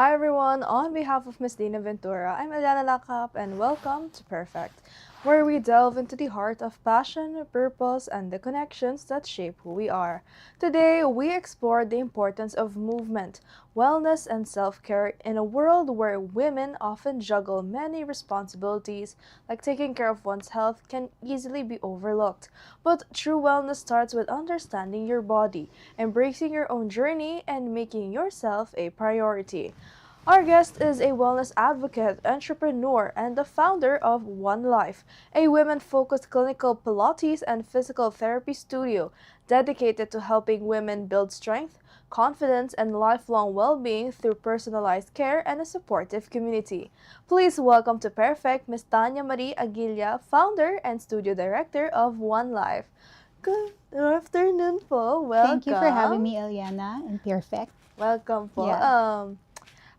Hi everyone, on behalf of Miss Dina Ventura, I'm Eliana Lakap and welcome to Pairfect, where we delve into the heart of passion, purpose, and the connections that shape who we are. Today, we explore the importance of movement, wellness, and self-care in a world where women often juggle many responsibilities, like taking care of one's health can easily be overlooked. But true wellness starts with understanding your body, embracing your own journey, and making yourself a priority. Our guest is a wellness advocate, entrepreneur, and the founder of OneLife, a women focused clinical Pilates and physical therapy studio dedicated to helping women build strength, confidence, and lifelong well being through personalized care and a supportive community. Please welcome to Perfect Miss Tanya Marie Aguila, founder and studio director of OneLife. Good afternoon po. Thank you for having Welcome. me, Eliana, and Pairfect. Welcome po. Yeah.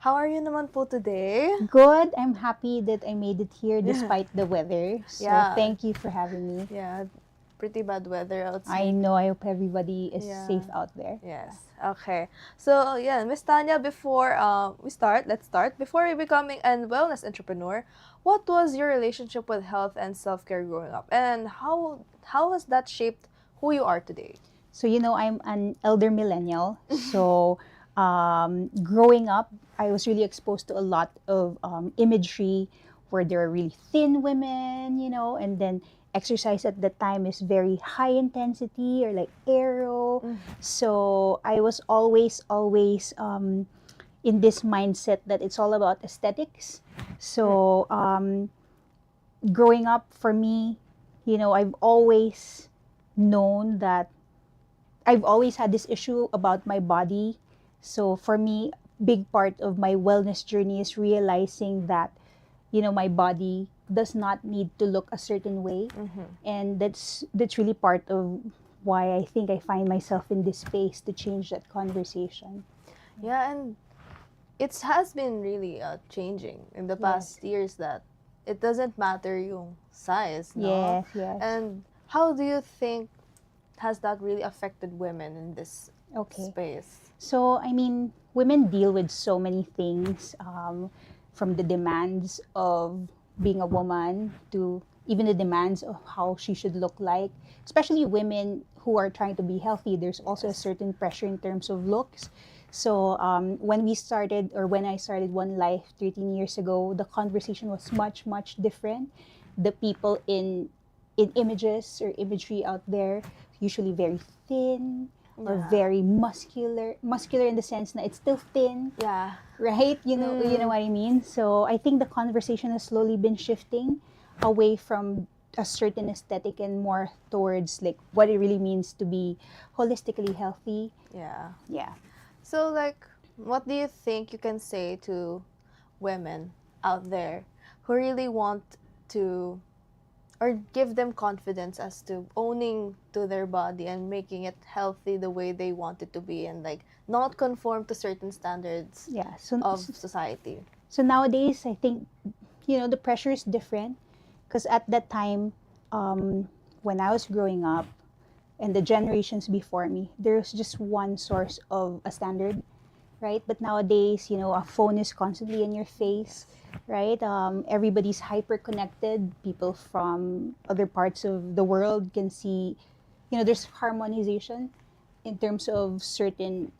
How are you naman po today? Good. I'm happy that I made it here Yeah. despite the weather. So Yeah. thank you for having me. Yeah, pretty bad weather I outside. know. I hope everybody is Yeah. safe out there. Yes. Okay. So yeah, Miss Tanya, before let's start. Before you becoming an wellness entrepreneur, what was your relationship with health and self-care growing up? And how has that shaped who you are today? So, I'm an elder millennial. So, growing up, I was really exposed to a lot of imagery where there are really thin women, and then exercise at the time is very high intensity or like aero. So, I was always in this mindset that it's all about aesthetics. So, growing up for me, I've always known that I've always had this issue about my body. So for me, big part of my wellness journey is realizing that, my body does not need to look a certain way. And that's really part of why I think I find myself in this space to change that conversation. Yeah, and it has been really changing in the past years that it doesn't matter yung size, no? Yes. And how do you think has that really affected women in this Okay. space? So, I mean, women deal with so many things, from the demands of being a woman to even the demands of how she should look like. Especially women who are trying to be healthy, there's also a certain pressure in terms of looks. So, when I started One Life 13 years ago, the conversation was much different. The people in images or imagery out there usually very thin or Yeah. very muscular in the sense that it's still thin, Yeah. right? You know what I mean. So I think the conversation has slowly been shifting away from a certain aesthetic and more towards like what it really means to be holistically healthy. Yeah. Yeah. So like what do you think you can say to women out there who really want to or give them confidence as to owning to their body and making it healthy the way they want it to be and like not conform to certain standards Yeah. of society? So nowadays, I think, the pressure is different because at that time, when I was growing up and the generations before me, there was just one source of a standard, right? But nowadays, a phone is constantly in your face, right? Everybody's hyper connected. People from other parts of the world can see, there's harmonization in terms of certain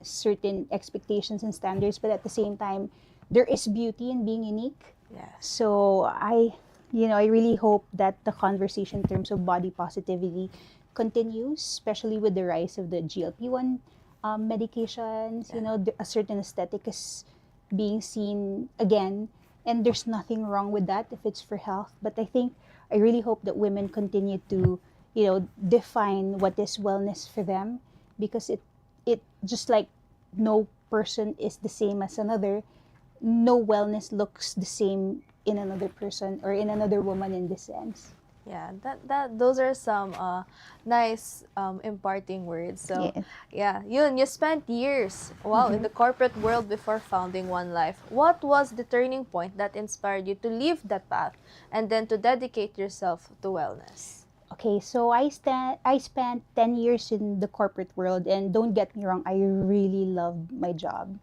expectations and standards, but at the same time, there is beauty in being unique. Yes. So I really hope that the conversation in terms of body positivity continues, especially with the rise of the GLP-1 medications. A certain aesthetic is being seen again, and there's nothing wrong with that if it's for health. But I really hope that women continue to, define what is wellness for them, because it just like no person is the same as another. No wellness looks the same in another person or in another woman in this sense. Yeah, that those are some nice imparting words. So, Yes. yeah, you spent years, wow, in the corporate world before founding One Life. What was the turning point that inspired you to leave that path and then to dedicate yourself to wellness? Okay, so I spent 10 years in the corporate world, and don't get me wrong, I really loved my job.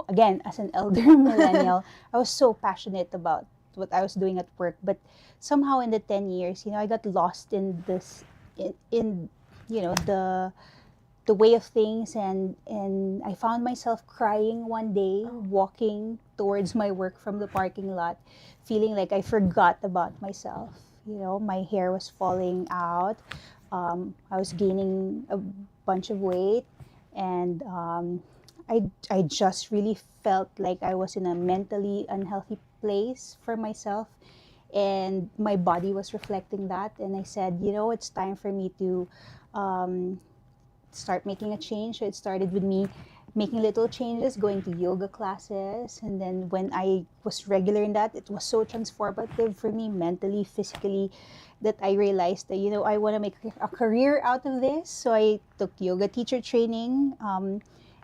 again, as an elder millennial, I was so passionate about what I was doing at work. But somehow in the 10 years, I got lost in this, in the way of things, and I found myself crying one day walking towards my work from the parking lot, feeling like I forgot about myself. My hair was falling out. I was gaining a bunch of weight, and I just really felt like I was in a mentally unhealthy place for myself, and my body was reflecting that. And I said, it's time for me to um, start making a change. So it started with me making little changes, going to yoga classes. And then when I was regular in that, it was so transformative for me mentally, physically, that I realized that, I want to make a career out of this. So I took yoga teacher training.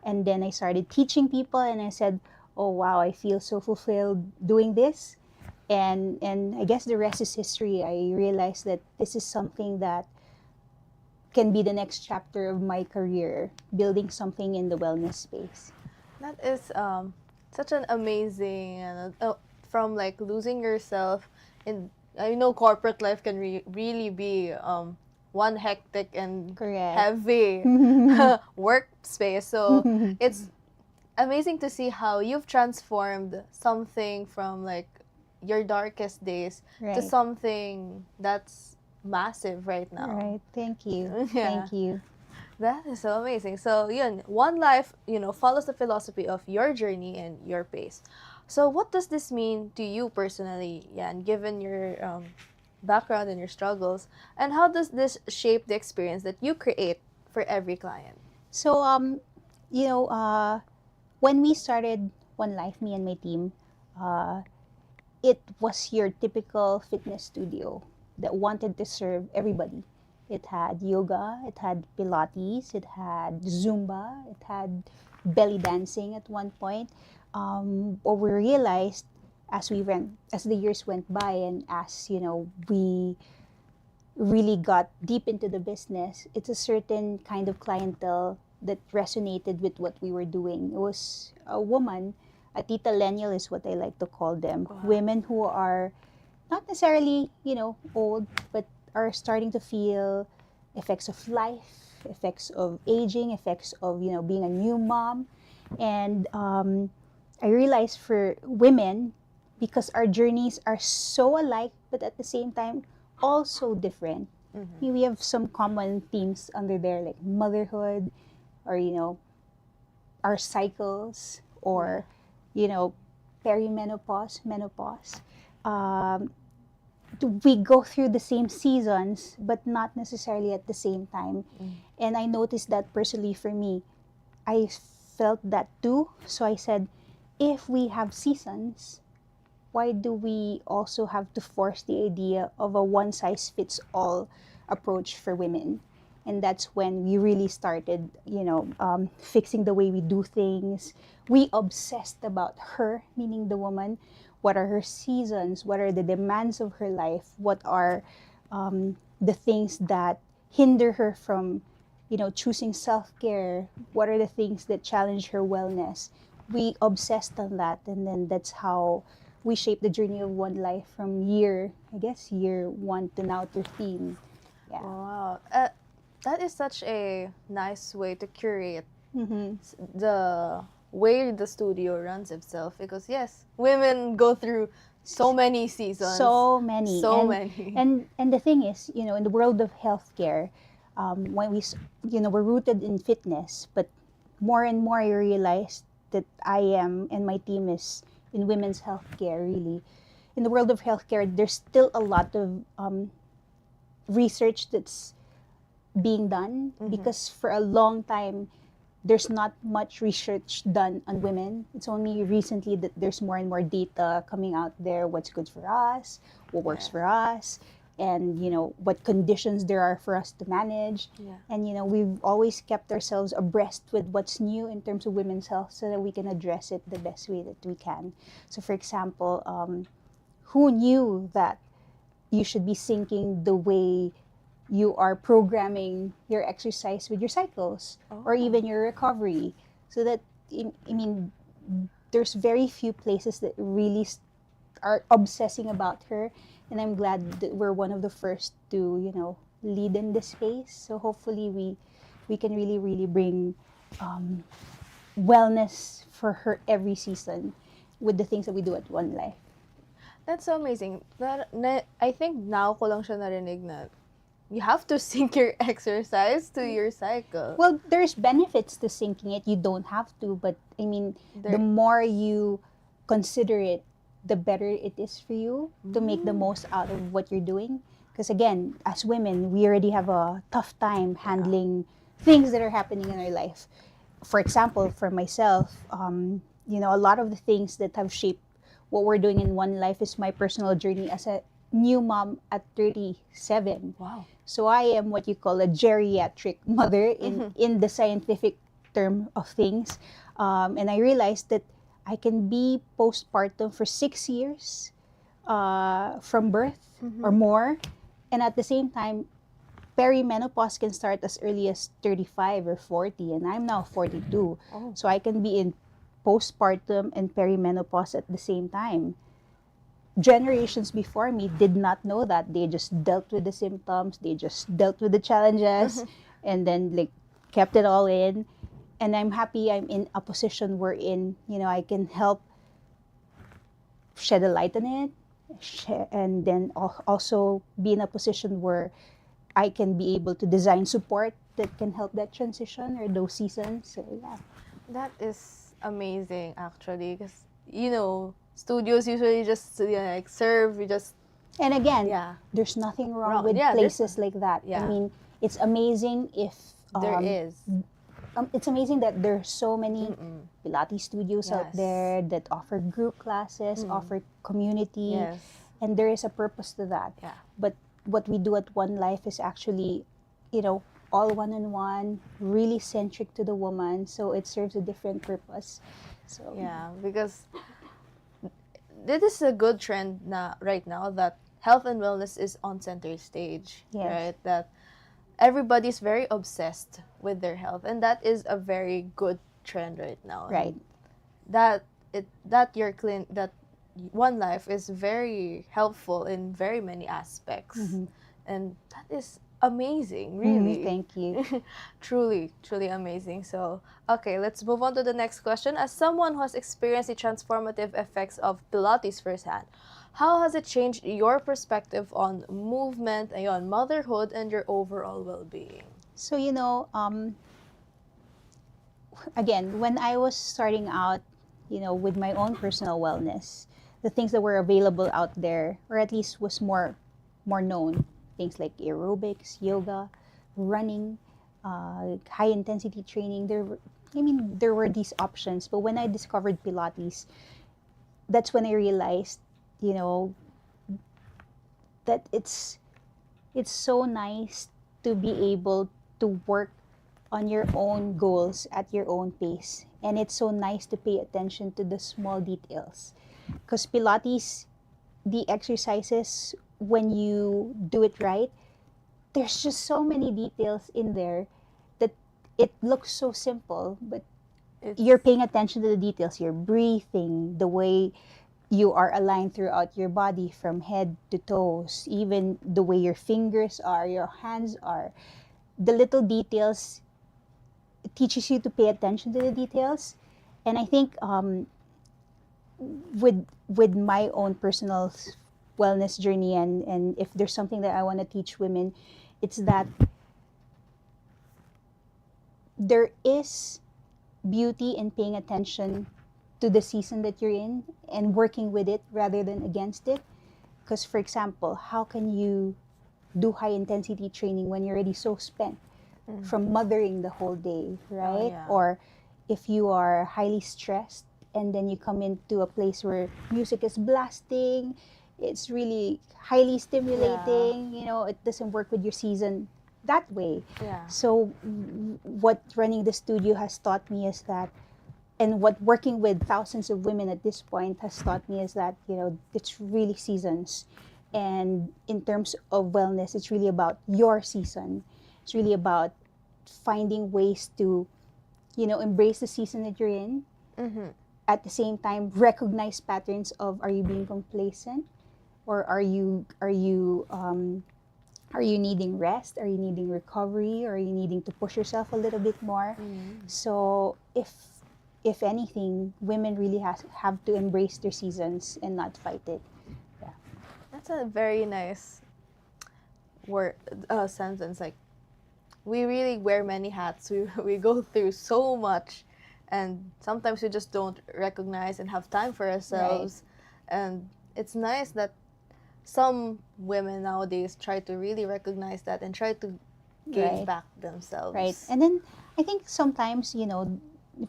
And then I started teaching people, and I said, oh, wow, I feel so fulfilled doing this. And I guess the rest is history. I realized that this is something that can be the next chapter of my career, building something in the wellness space. That is such an amazing, from like losing yourself in, I know corporate life can really be one hectic and Correct. heavy workspace. So it's amazing to see how you've transformed something from like your darkest days to Right. something that's massive right now. Right. Thank you. Yeah. Thank you. That is so amazing. So, yun, One Life, follows the philosophy of your journey and your pace. So, what does this mean to you personally, Yan, given your background and your struggles? And how does this shape the experience that you create for every client? So, when we started One Life, me and my team, it was your typical fitness studio that wanted to serve everybody. It had yoga, it had Pilates, it had Zumba, it had belly dancing at one point. But we realized as the years went by, and as we really got deep into the business, it's a certain kind of clientele that resonated with what we were doing. It was a woman, a tita lennial is what I like to call them. Wow. Women who are not necessarily, old, but are starting to feel effects of life, effects of aging, effects of, being a new mom. And I realized for women, because our journeys are so alike, but at the same time, also different. Mm-hmm. We have some common themes under there, like motherhood, or, our cycles, or, perimenopause, menopause. We go through the same seasons, but not necessarily at the same time. And I noticed that personally for me. I felt that too. So I said, if we have seasons, why do we also have to force the idea of a one-size-fits-all approach for women? And that's when we really started, fixing the way we do things. We obsessed about her, meaning the woman. What are her seasons? What are the demands of her life? What are the things that hinder her from, choosing self-care? What are the things that challenge her wellness? We obsessed on that, and then that's how we shaped the journey of One Life from year 1 to now 13. Yeah. Wow. That is such a nice way to curate Mm-hmm. the way the studio runs itself, because yes, women go through so many seasons. So many. So and, many. And the thing is, in the world of healthcare, when we're rooted in fitness, but more and more I realized that I am, and my team is in women's healthcare, really. In the world of healthcare, there's still a lot of research that's being done, because for a long time, there's not much research done on women. It's only recently that there's more and more data coming out there, what's good for us, what works for us, and what conditions there are for us to manage. Yeah. And we've always kept ourselves abreast with what's new in terms of women's health, so that we can address it the best way that we can. So for example, who knew that you should be syncing the way you are programming your exercise with your cycles, or even your recovery, so that I mean, there's very few places that really are obsessing about her, and I'm glad that we're one of the first to, lead in this space. So hopefully we can really bring um, wellness for her every season with the things that we do at One Life. That's so amazing. I think now ko lang siya narinig na you have to sync your exercise to your cycle. Well, there's benefits to syncing it. You don't have to, but I mean, the more you consider it, the better it is for you to make the most out of what you're doing. Because again, as women, we already have a tough time handling things that are happening in our life. For example, for myself, a lot of the things that have shaped what we're doing in One Life is my personal journey as a new mom at 37. Wow. So I am what you call a geriatric mother in the scientific term of things. And I realized that I can be postpartum for 6 years from birth or more. And at the same time, perimenopause can start as early as 35 or 40. And I'm now 42. Oh. So I can be in postpartum and perimenopause at the same time. Generations before me did not know that. They just dealt with the symptoms, they just dealt with the challenges, and then like kept it all in. And I'm happy I'm in a position wherein, I can help shed a light on it, and then also be in a position where I can be able to design support that can help that transition or those seasons. So yeah. That is amazing, actually, because studios usually just like serve. You just And again, there's nothing wrong with places like that. Yeah. I mean, it's amazing if there is. It's amazing that there's so many Pilates studios out there that offer group classes, offer community, and there is a purpose to that. Yeah. But what we do at One Life is actually, all one-on-one, really centric to the woman, so it serves a different purpose. So yeah, because this is a good trend right now that health and wellness is on center stage, right? That everybody's very obsessed with their health, and that is a very good trend right now. Right. And that One Life is very helpful in very many aspects, and that is amazing, really. Thank you. Truly amazing. So, okay, let's move on to the next question. As someone who has experienced the transformative effects of Pilates firsthand, how has it changed your perspective on movement, on motherhood, and your overall well-being? So, again, when I was starting out, with my own personal wellness, the things that were available out there, or at least was more known, things like aerobics, yoga, running, high intensity training. There were these options. But when I discovered Pilates, that's when I realized, that it's so nice to be able to work on your own goals at your own pace. And it's so nice to pay attention to the small details. Because Pilates, the exercises, when you do it right, there's just so many details in there that it looks so simple, but you're paying attention to the details. You're breathing, the way you are aligned throughout your body from head to toes, even the way your fingers are, your hands are. The little details, it teaches you to pay attention to the details. And I think with my own personal wellness journey, and if there's something that I want to teach women, it's that there is beauty in paying attention to the season that you're in and working with it rather than against it. Because, for example, how can you do high intensity training when you're already so spent from mothering the whole day, right? Or if you are highly stressed and then you come into a place where music is blasting, it's really highly stimulating, it doesn't work with your season that way. So what running the studio has taught me is that, and what working with thousands of women at this point has taught me is that, it's really seasons. And in terms of wellness, it's really about your season. It's really about finding ways to, embrace the season that you're in. at the same time recognize patterns of, are you being complacent, or are you needing rest, are you needing recovery, or are you needing to push yourself a little bit more. So if anything, women really have to embrace their seasons and not fight it. That's a very nice word sentence. Like, we really wear many hats. We go through so much, and sometimes we just don't recognize and have time for ourselves. And it's nice that some women nowadays try to really recognize that and try to gain back themselves. Right. And then I think sometimes,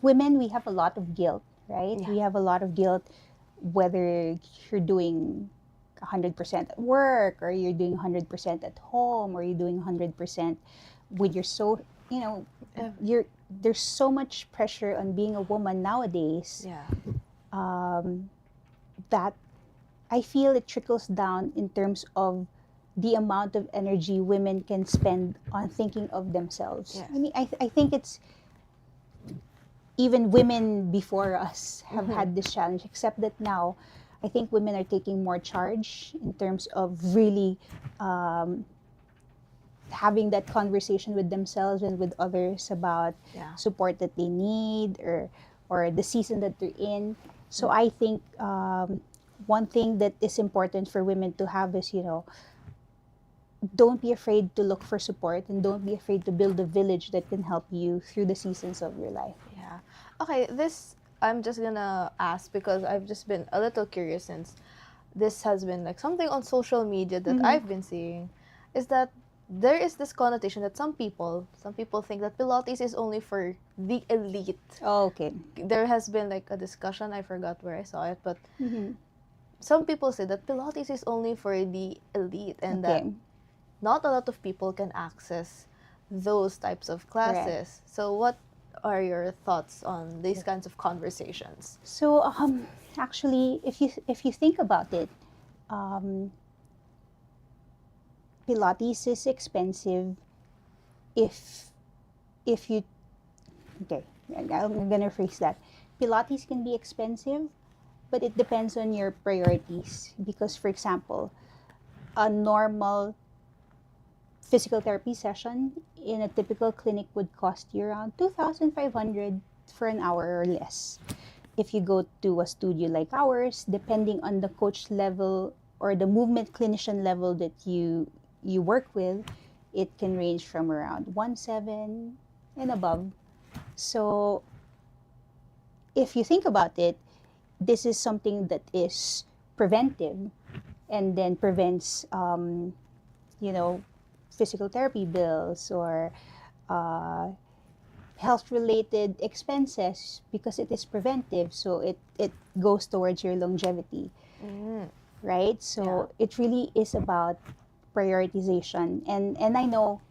women, we have a lot of guilt, right? Yeah. We have a lot of guilt, whether you're doing 100% at work, or you're doing 100% at home, or you're doing 100% with your there's so much pressure on being a woman nowadays. That I feel it trickles down in terms of the amount of energy women can spend on thinking of themselves. Yes. I mean, I think it's even women before us have had this challenge, except that now I think women are taking more charge in terms of really having that conversation with themselves and with others about support that they need, or the season that they're in. So I think one thing that is important for women to have is, don't be afraid to look for support, and don't be afraid to build a village that can help you through the seasons of your life. Yeah. Okay, this I'm just gonna ask because I've just been a little curious, since this has been like something on social media that I've been seeing, is that there is this connotation that some people think that Pilates is only for the elite. Oh, okay. There has been like a discussion, I forgot where I saw it, but some people say that Pilates is only for the elite, and that not a lot of people can access those types of classes. So what are your thoughts on these kinds of conversations? So actually, if you think about it, Pilates is expensive if you I'm gonna phrase that. Pilates can be expensive, but it depends on your priorities. Because, for example, a normal physical therapy session in a typical clinic would cost you around 2,500 for an hour or less. If you go to a studio like ours, depending on the coach level or the movement clinician level that you work with, it can range from around 1,700 and above. So if you think about it, this is something that is preventive, and then prevents physical therapy bills or health-related expenses, because it is preventive. So it goes towards your longevity, right? So it really is about prioritization. And I know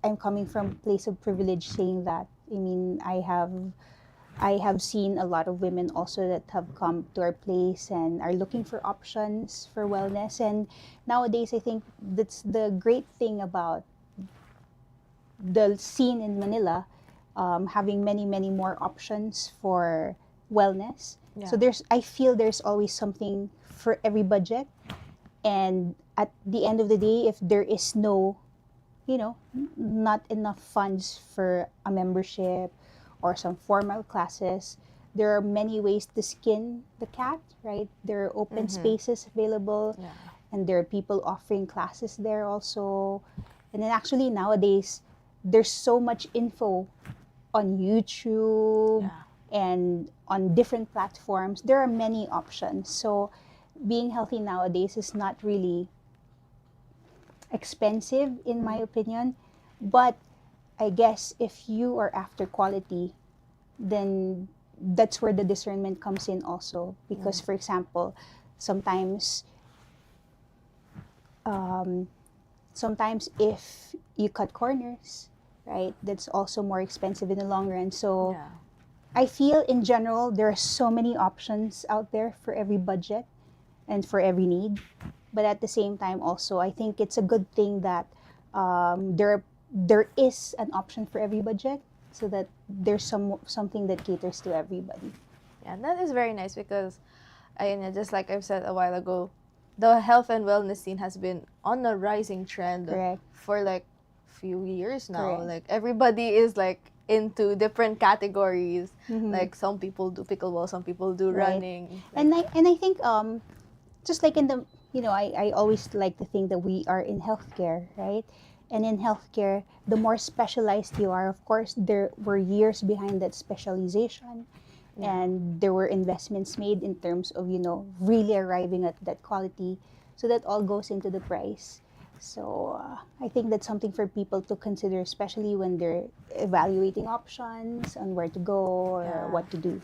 I'm coming from a place of privilege saying that. I mean, I have seen a lot of women also that have come to our place and are looking for options for wellness. And nowadays, I think that's the great thing about the scene in Manila, having many more options for wellness. So I feel there's always something for every budget. And at the end of the day, if there is not enough funds for a membership or some formal classes, there are many ways to skin the cat, right? There are open spaces available, and there are people offering classes there also. And then actually nowadays, there's so much info on YouTube and on different platforms. There are many options. So being healthy nowadays is not really expensive, in my opinion. But I guess if you are after quality, then that's where the discernment comes in also. Because, for example, sometimes if you cut corners, right, that's also more expensive in the long run. So I feel in general there are so many options out there for every budget and for every need. But at the same time also, I think it's a good thing that there is an option for every budget, so that there's something that caters to everybody. Yeah, that is very nice because, just like I've said a while ago, the health and wellness scene has been on a rising trend Correct. for like few years now. Correct. Like everybody is like into different categories. Mhm. Like some people do pickleball, some people do Right. running. And I think just like in the, I always like to think that we are in healthcare, right? And in healthcare, the more specialized you are, of course, there were years behind that specialization, Yeah. and there were investments made in terms of, really arriving at that quality. So that all goes into the price. So I think that's something for people to consider, especially when they're evaluating options on where to go or Yeah. what to do.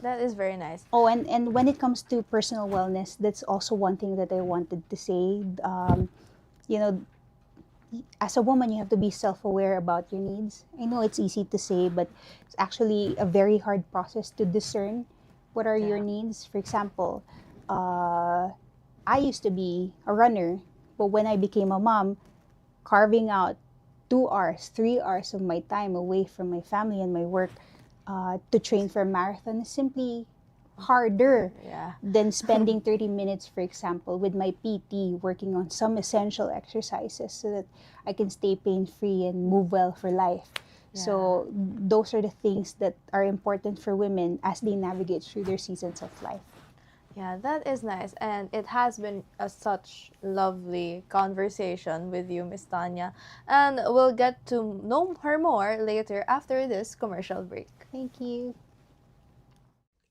That is very nice. Oh, and when it comes to personal wellness, that's also one thing that I wanted to say. You know, as a woman, you have to be self-aware about your needs. I know it's easy to say, but it's actually a very hard process to discern what are your Yeah. needs. For example, I used to be a runner, but when I became a mom, carving out 2 hours, 3 hours of my time away from my family and my work to train for a marathon is simply harder Yeah. than spending 30 minutes, for example, with my PT working on some essential exercises so that I can stay pain-free and move well for life. So those are the things that are important for women as they navigate through their seasons of life. Yeah, that is nice. And it has been such lovely conversation with you, Miss Tanya. And we'll get to know her more later after this commercial break. Thank you.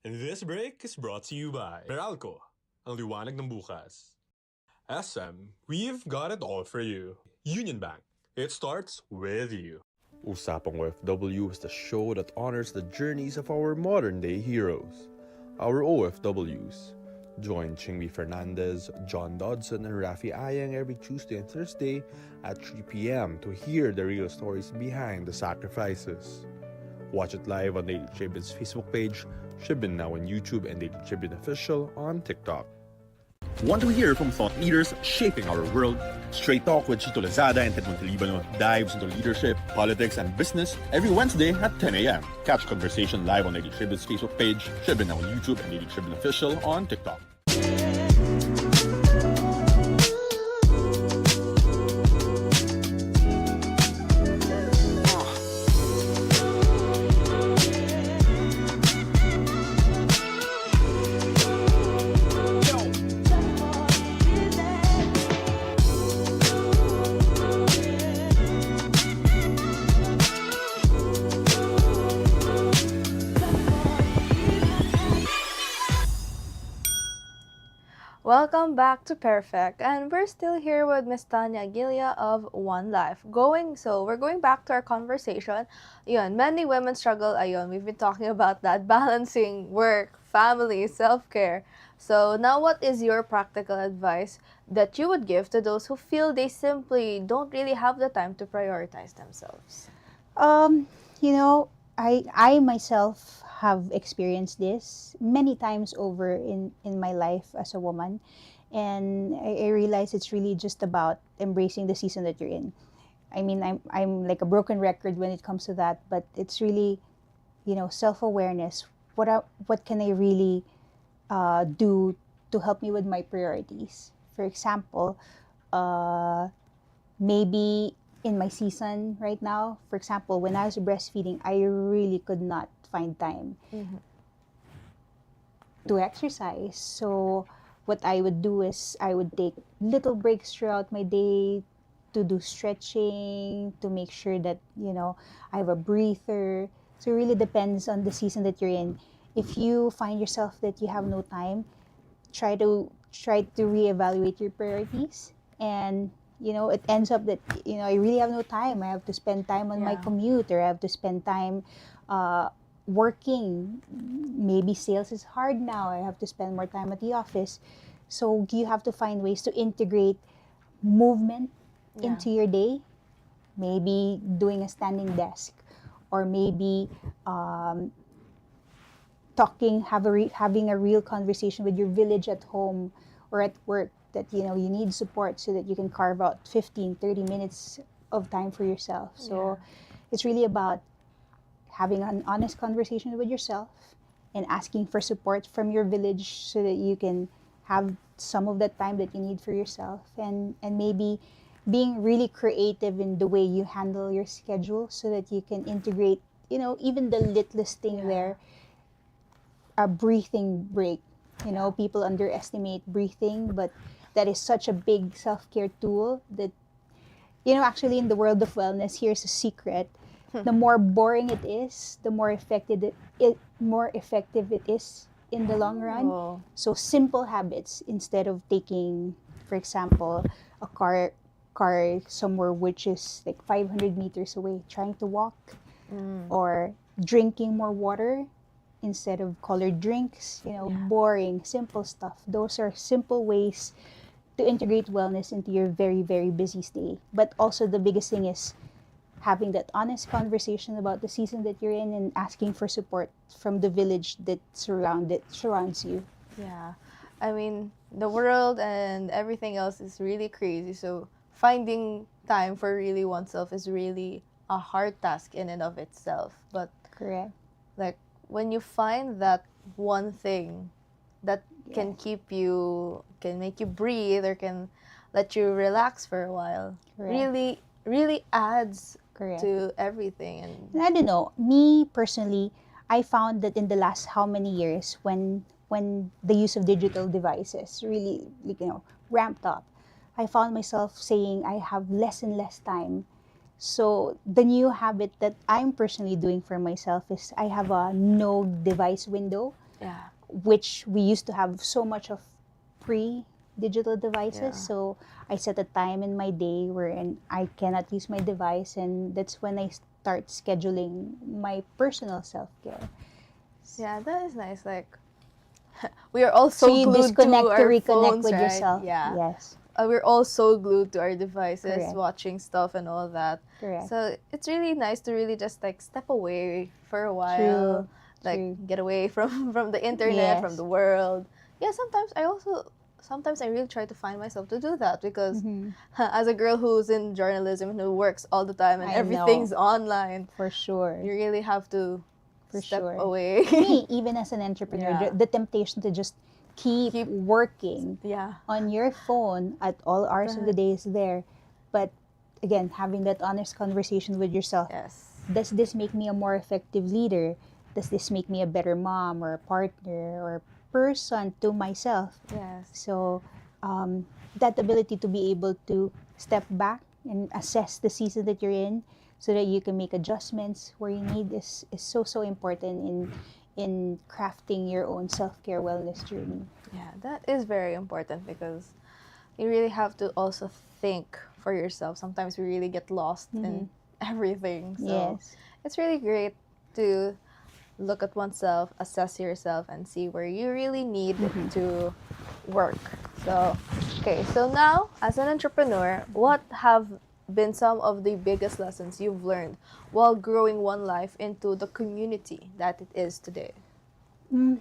This break is brought to you by Meralco, ang liwanag ng bukas. SM, we've got it all for you. Union Bank, it starts with you. Usapang OFW is the show that honors the journeys of our modern-day heroes, our OFWs. Join Chingmi Fernandez, John Dodson, and Rafi Ayang every Tuesday and Thursday at 3 p.m. to hear the real stories behind the sacrifices. Watch it live on Daily Tribune's Facebook page, Tribune now on YouTube, and Daily Tribune Official on TikTok. Want to hear from thought leaders shaping our world? Straight Talk with Chito Lazada and Ted Montelibano dives into leadership, politics, and business every Wednesday at 10 a.m. Catch conversation live on Daily Tribune's Facebook page, Tribune now on YouTube, and Daily Tribune Official on TikTok. Welcome back to Pairfect, and we're still here with Miss Tanya Aguila of ONELIFE. We're going back to our conversation. Ayun, many women struggle. Ayun, we've been talking about that, balancing work, family, self-care. So now, what is your practical advice that you would give to those who feel they simply don't really have the time to prioritize themselves? You know, I myself have experienced this many times over in my life as a woman, and I realize it's really just about embracing the season that you're in. I mean, I'm like a broken record when it comes to that, but it's really, self-awareness. What can I really do to help me with my priorities? For example, maybe in my season right now, for example, when I was breastfeeding, I really could not find time to exercise. So what I would do is I would take little breaks throughout my day to do stretching, to make sure that, I have a breather. So it really depends on the season that you're in. If you find yourself that you have no time, try to reevaluate your priorities, and it ends up that I really have no time. I have to spend time on my commute, or I have to spend time working. Maybe sales is hard now. I have to spend more time at the office. So you have to find ways to integrate movement into your day. Maybe doing a standing desk, or maybe having a real conversation with your village at home or at work, that you need support, so that you can carve out 15-30 minutes of time for yourself. So it's really about having an honest conversation with yourself and asking for support from your village so that you can have some of that time that you need for yourself, and maybe being really creative in the way you handle your schedule so that you can integrate, even the littlest thing Yeah. there, a breathing break. People underestimate breathing, but that is such a big self-care tool that, actually in the world of wellness, here's a secret. The more boring it is, the more effective it is in the long run. Oh. So simple habits, instead of taking, for example, a car somewhere which is like 500 meters away, trying to walk, or drinking more water instead of colored drinks, boring, simple stuff. Those are simple ways to integrate wellness into your very, very busy day. But also the biggest thing is having that honest conversation about the season that you're in and asking for support from the village that surrounds you. Yeah. I mean, the world and everything else is really crazy. So finding time for really oneself is really a hard task in and of itself. But Correct. like when you find that one thing that can Yes. keep you, can make you breathe, or can let you relax for a while, Correct. really, really adds Correct. to everything. And And I don't know, me personally, I found that in the last how many years, when the use of digital devices really, ramped up, I found myself saying I have less and less time. So the new habit that I'm personally doing for myself is I have a no device window, yeah, which we used to have so much of pre-digital devices. Yeah. So I set a time in my day wherein I cannot use my device, and that's when I start scheduling my personal self-care. yeah, that is nice. Like we are all So so you glued to disconnect to our reconnect phones, with right? yourself. Yeah. Yes, We're all so glued to our devices, Correct. watching stuff and all that. correct. So it's really nice to really just like step away for a while, True. like True. get away from the internet, from Yes. the world. Yeah, sometimes I really try to find myself to do that because Mhm. as a girl who's in journalism and who works all the time and I everything's know. online, For sure. you really have to For step sure. away. Me, even as an entrepreneur, Yeah. the temptation to just keep working Yeah. on your phone at all hours of the day is there. But again, having that honest conversation with yourself, Yes. does this make me a more effective leader? Does this make me a better mom or a partner or a person to myself? Yes. So that ability to be able to step back and assess the season that you're in so that you can make adjustments where you need is so, so important in crafting your own self-care wellness journey. Yeah, that is very important because you really have to also think for yourself. Sometimes we really get lost in everything. So Yes. it's really great to look at oneself, assess yourself, and see where you really need to work. So, okay, so now as an entrepreneur, what have been some of the biggest lessons you've learned while growing ONELIFE into the community that it is today? When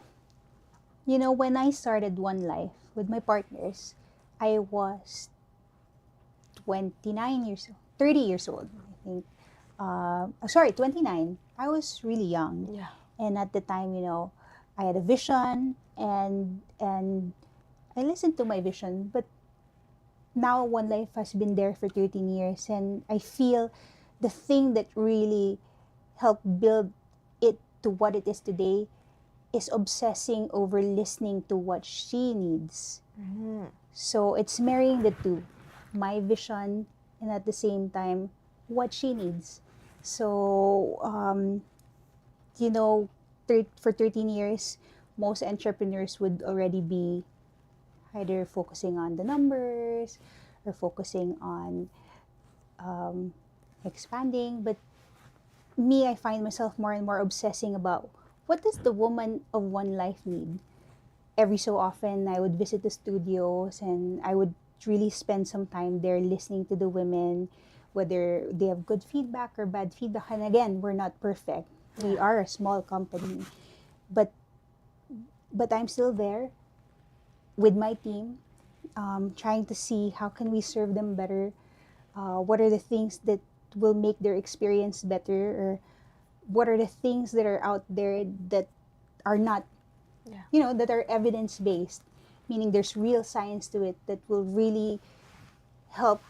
I started ONELIFE with my partners, I was 30 years old, I think. Sorry, 29. I was really young. Yeah. And at the time, I had a vision, and I listened to my vision. But now ONELIFE has been there for 13 years, and I feel the thing that really helped build it to what it is today is obsessing over listening to what she needs. So it's marrying the two, my vision and at the same time what she needs. So for 13 years, most entrepreneurs would already be either focusing on the numbers or focusing on expanding. But me, I find myself more and more obsessing about what does the woman of ONELIFE need. Every so often, I would visit the studios and I would really spend some time there listening to the women, whether they have good feedback or bad feedback. And again, we're not perfect. We are a small company, but I'm still there with my team, trying to see how can we serve them better. What are the things that will make their experience better, or what are the things that are out there that are not, Yeah. that are evidence based, meaning there's real science to it that will really help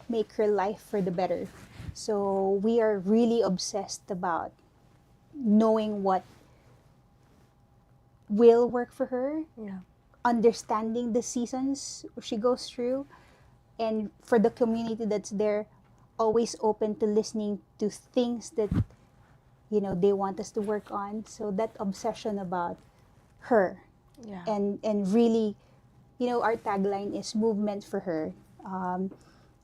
make her life for the better. So we are really obsessed about knowing what will work for her, Yeah. understanding the seasons she goes through, and for the community that's there, always open to listening to things that they want us to work on. So that obsession about her, Yeah. and really, our tagline is movement for her,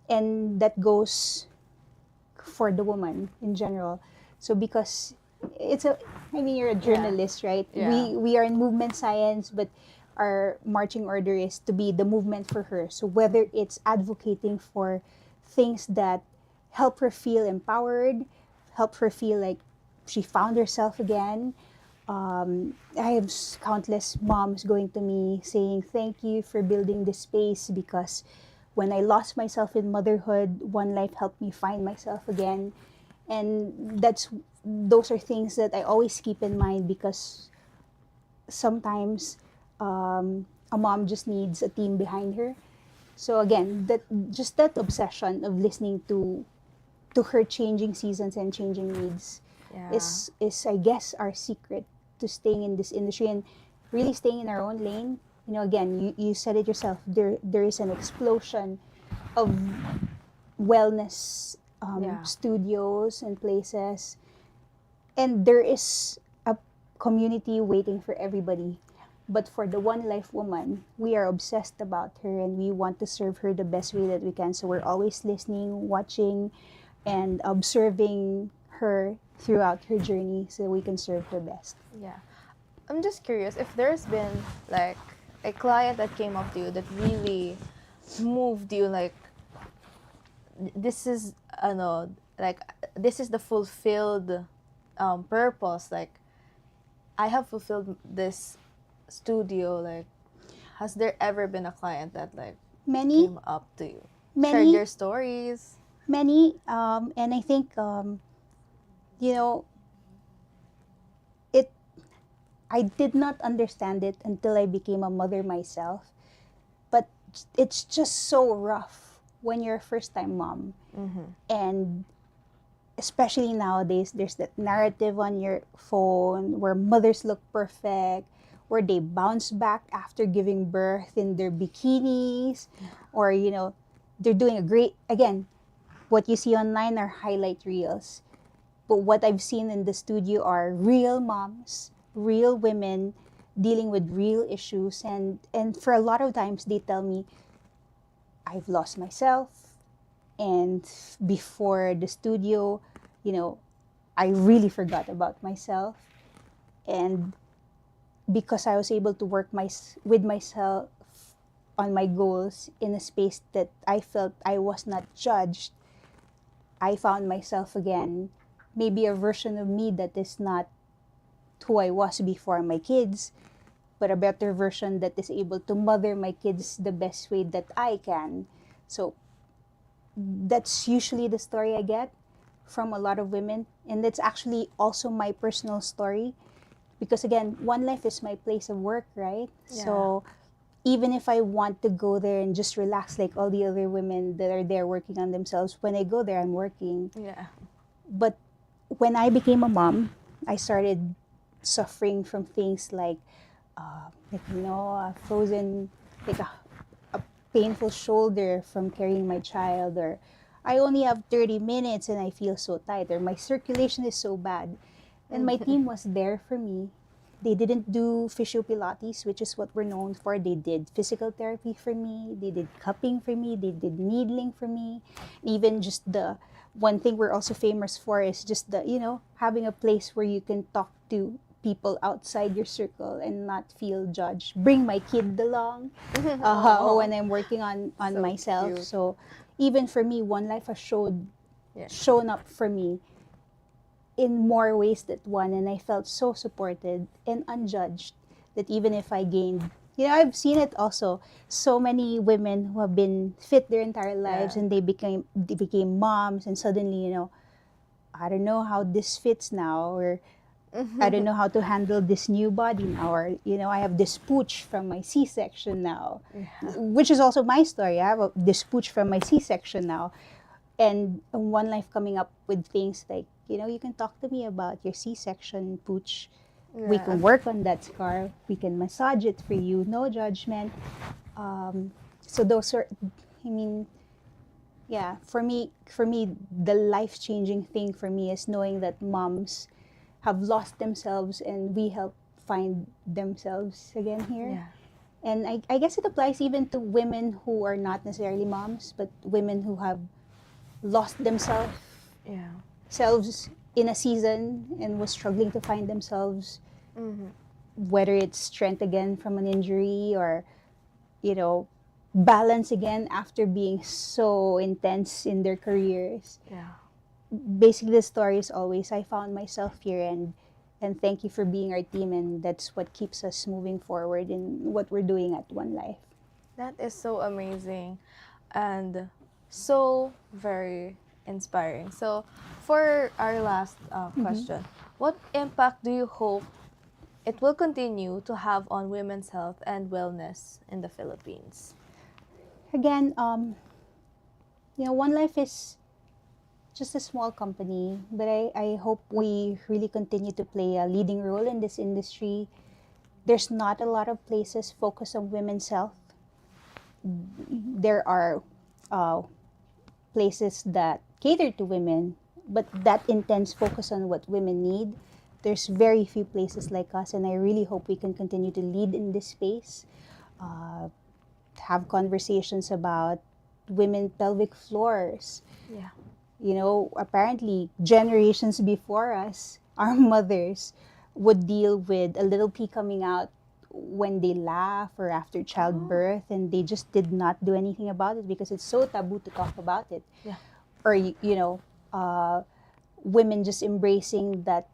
and that goes for the woman in general. So because you're a journalist, right? Yeah. We are in movement science, but our marching order is to be the movement for her. So whether it's advocating for things that help her feel empowered, help her feel like she found herself again. I have countless moms going to me saying, thank you for building this space, because when I lost myself in motherhood, One Life helped me find myself again. And those are things that I always keep in mind, because sometimes a mom just needs a team behind her. So again, that obsession of listening to her changing seasons and changing needs Yeah. is I guess our secret to staying in this industry and really staying in our own lane. Again, you said it yourself. There is an explosion of wellness Yeah. studios and places, and there is a community waiting for everybody. But for the One Life woman, we are obsessed about her and we want to serve her the best way that we can. So we're always listening, watching, and observing her throughout her journey so we can serve her best. Yeah. I'm just curious if there's been like a client that came up to you that really moved you, like this is like this is the fulfilled purpose, like I have fulfilled this studio. Like, has there ever been a client that like Many, came up to you, shared many, their stories? many, and I think, it. I did not understand it until I became a mother myself. But it's just so rough when you're a first-time mom, and especially nowadays, there's that narrative on your phone where mothers look perfect, where they bounce back after giving birth in their bikinis, or they're doing a great. Again, what you see online are highlight reels, but what I've seen in the studio are real moms, real women dealing with real issues, and for a lot of times they tell me, I've lost myself, and before the studio, I really forgot about myself, and because I was able to work with myself on my goals in a space that I felt I was not judged, I found myself again, maybe a version of me that is not who I was before my kids, but a better version that is able to mother my kids the best way that I can. So that's usually the story I get from a lot of women. And that's actually also my personal story. Because again, One Life is my place of work, right? Yeah. So even if I want to go there and just relax like all the other women that are there working on themselves, when I go there, I'm working. Yeah. But when I became a mom, I started suffering from things like a frozen, like a painful shoulder from carrying my child, or I only have 30 minutes and I feel so tight, or my circulation is so bad. And my team was there for me. They didn't do physio Pilates, which is what we're known for. They did physical therapy for me. They did cupping for me. They did needling for me. Even just the one thing we're also famous for is just having a place where you can talk to people outside your circle and not feel judged. Bring my kid along when I'm working on So myself. cute. So even for me, One Life has Yeah. shown up for me in more ways than one, and I felt so supported and unjudged that even if I gained, I've seen it also. So many women who have been fit their entire lives, Yeah. and they became moms, and suddenly, I don't know how this fits now, or I don't know how to handle this new body now, or I have this pooch from my C-section now, which is also my story. I have this pooch from my C-section now, and One Life coming up with things like, you can talk to me about your C-section pooch. We Yeah. can work on that scar. We can massage it for you. No judgment. So those are, I mean, yeah, for me, the life-changing thing for me is knowing that moms have lost themselves and we help find themselves again here. Yeah. And I guess it applies even to women who are not necessarily moms, but women who have lost themselves Yeah. selves in a season and was struggling to find themselves, Mm-hmm. whether it's strength again from an injury or, you know, balance again after being so intense in their careers. Yeah. Basically, the story is always, I found myself here, and thank you for being our team, and that's what keeps us moving forward in what we're doing at One Life. That is so amazing and so very inspiring. So, for our last question, what impact do you hope it will continue to have on women's health and wellness in the Philippines? Again, One Life is just a small company, but I hope we really continue to play a leading role in this industry. There's not a lot of places focused on women's health. There are places that cater to women, but that intense focus on what women need. There's very few places like us, and I really hope we can continue to lead in this space. Uh, have conversations about women pelvic floors. Yeah. Apparently generations before us, our mothers would deal with a little pee coming out when they laugh or after childbirth, and they just did not do anything about it because it's so taboo to talk about it. Yeah. Or, women just embracing that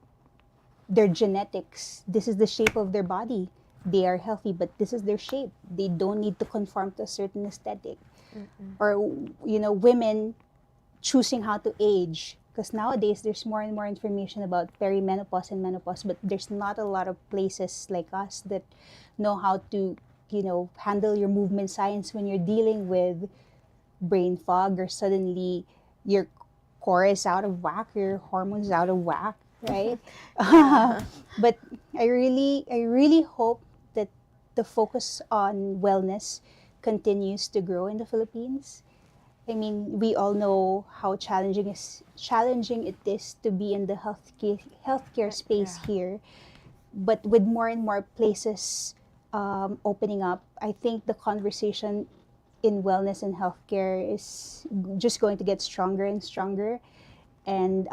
their genetics, this is the shape of their body. They are healthy, but this is their shape. They don't need to conform to a certain aesthetic. Or, women choosing how to age, because nowadays there's more and more information about perimenopause and menopause, but there's not a lot of places like us that know how to handle your movement science when you're dealing with brain fog, or suddenly your core is out of whack, your hormones out of whack, right? But I really hope that the focus on wellness continues to grow in the Philippines. I mean, we all know how challenging it is to be in the healthcare space Yeah. here. But with more and more places opening up, I think the conversation in wellness and healthcare is just going to get stronger and stronger. And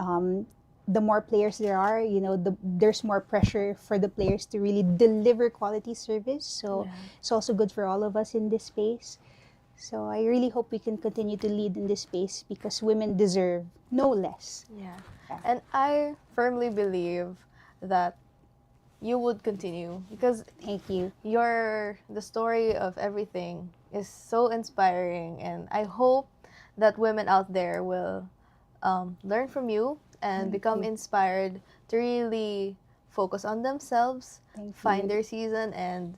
the more players there are, there's more pressure for the players to really deliver quality service. So Yeah. it's also good for all of us in this space. So I really hope we can continue to lead in this space because women deserve no less. Yeah. Yeah. And I firmly believe that you would continue because Thank you. the story of everything is so inspiring, and I hope that women out there will learn from you and Thank become you. inspired to really focus on themselves, Thank find you. their season, and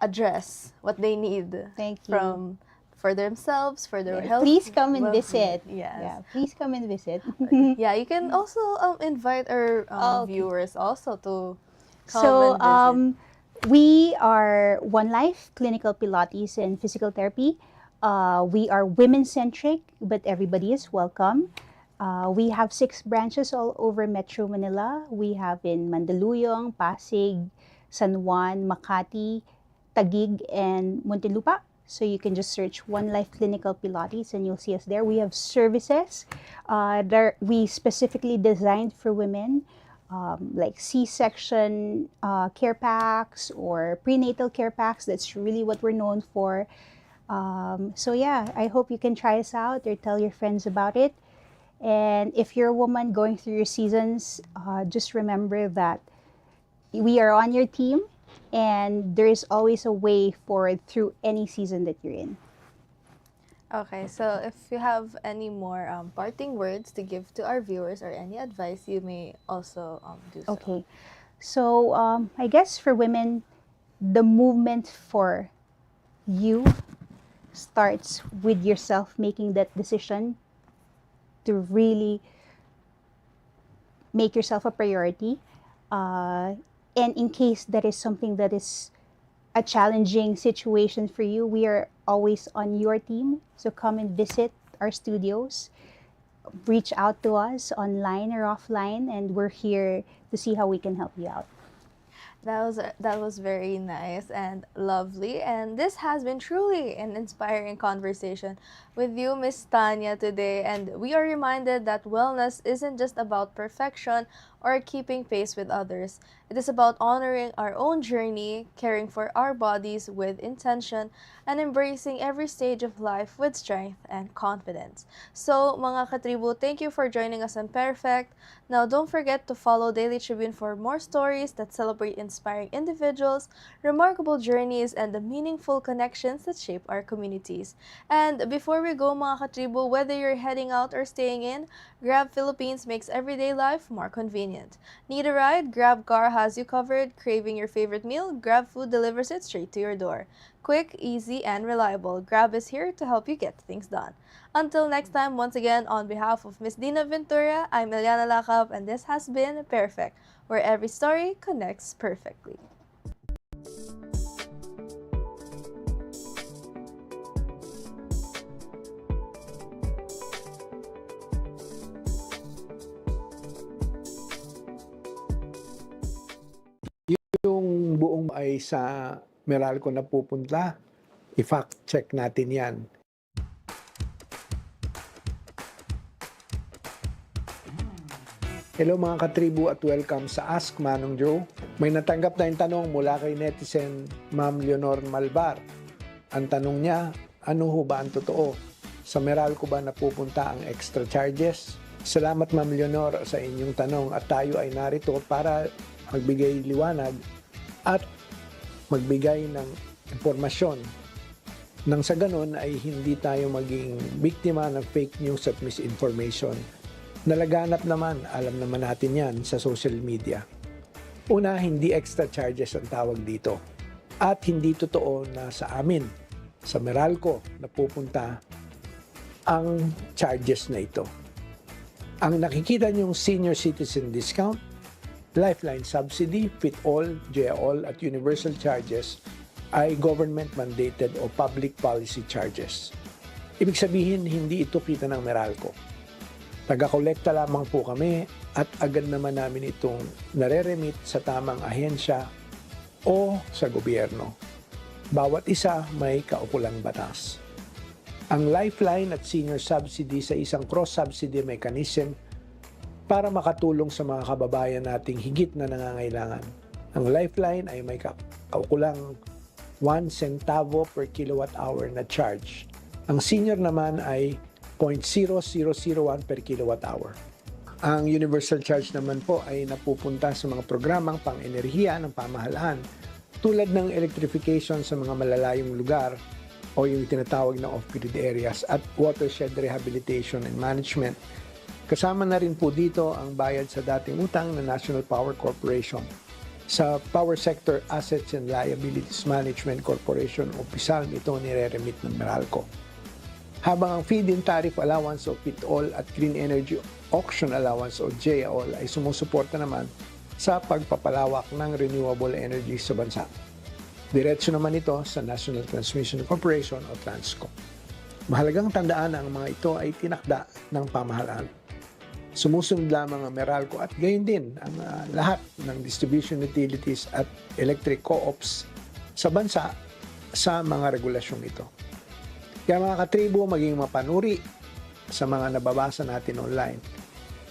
address what they need Thank you. for themselves, for their Yeah, health. please come and well-being. visit. Yes. Yeah, please come and visit. Yeah, you can also invite our Oh, okay. viewers also to come So, and visit. we are One Life, Clinical Pilates and Physical Therapy. We are women-centric, but everybody is welcome. We have 6 branches all over Metro Manila. We have in Mandaluyong, Pasig, San Juan, Makati, Taguig, and Muntinlupa. So you can just search One Life Clinical Pilates and you'll see us there. We have services that we specifically designed for women, like C-section care packs or prenatal care packs. That's really what we're known for. So yeah, I hope you can try us out or tell your friends about it. And if you're a woman going through your seasons, just remember that we are on your team and there is always a way forward through any season that you're in. Okay, so if you have any more parting words to give to our viewers or any advice, you may also do so. Okay. So I guess for women, the movement for you starts with yourself making that decision to really make yourself a priority. And in case that is something that is a challenging situation for you, we are always on your team. So come and visit our studios, reach out to us online or offline, and we're here to see how we can help you out. That was very nice and lovely, and this has been truly an inspiring conversation with you, Miss Tanya, today. And we are reminded that wellness isn't just about perfection or keeping pace with others. It is about honoring our own journey, caring for our bodies with intention, and embracing every stage of life with strength and confidence. So, mga katribu, thank you for joining us on Perfect. Now, don't forget to follow Daily Tribune for more stories that celebrate inspiring individuals, remarkable journeys, and the meaningful connections that shape our communities. And before we go, mga katribu, whether you're heading out or staying in, Grab Philippines makes everyday life more convenient. Need a ride? GrabCar has you covered. Craving your favorite meal? GrabFood delivers it straight to your door. Quick, easy, and reliable, Grab is here to help you get things done. Until next time, once again, on behalf of Miss Dina Ventura, I'm Eliana Lakap, and this has been Perfect, where every story connects perfectly. Yung buong ay sa Meralco na pupunta, i-fact check natin yan. Hello mga katribu at welcome sa Ask Manong Joe. May natanggap na yung tanong mula kay netizen Ma'am Leonor Malbar. Ang tanong niya, ano ho ba ang totoo? Sa Meralco ba napupunta ang extra charges? Salamat Ma'am Leonor sa inyong tanong at tayo ay narito para magbigay liwanag at magbigay ng impormasyon nang sa ganon ay hindi tayo maging biktima ng fake news at misinformation. Nalaganap naman, alam naman natin yan sa social media. Una, hindi extra charges ang tawag dito. At hindi totoo na sa amin, sa Meralco, napupunta ang charges na ito. Ang nakikita niyong senior citizen discount, lifeline subsidy, fit all, J-all at universal charges ay government mandated o public policy charges. Ibig sabihin, hindi ito kita ng Meralco. Taga-kolekta lamang po kami at agad naman namin itong nare-remit sa tamang ahensya o sa gobyerno. Bawat isa may kaukulang batas. Ang lifeline at senior subsidy sa isang cross-subsidy mechanism para makatulong sa mga kababayan nating higit na nangangailangan. Ang lifeline ay may kaukulang 1 centavo per kilowatt hour na charge. Ang senior naman ay 0.0001 per kilowatt hour. Ang universal charge naman po ay napupunta sa mga programang pang-enerhiya ng pamahalaan tulad ng electrification sa mga malalayong lugar o yung tinatawag na off-grid areas at watershed rehabilitation and management. Kasama na rin po dito ang bayad sa dating utang ng National Power Corporation. Sa Power Sector Assets and Liabilities Management Corporation o PSALM ito nire-remit ng Meralco. Habang ang Feed-in Tariff Allowance o FIT-all at Green Energy Auction Allowance o J-all ay sumusuporta naman sa pagpapalawak ng renewable energy sa bansa. Diretso naman ito sa National Transmission Corporation o Transco. Mahalagang tandaan na ang mga ito ay tinakda ng pamahalaan. Sumusunod lamang ang Meralco at gayon din ang lahat ng distribution utilities at electric co-ops sa bansa sa mga regulasyong ito. Kaya mga katribo, maging mapanuri sa mga nababasa natin online.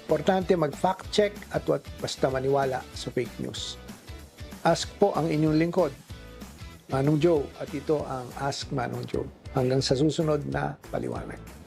Importante mag-fact check at huwag basta maniwala sa fake news. Ask po ang inyong lingkod, Manong Joe, at ito ang Ask Manong Joe. Hanggang sa susunod na paliwanag.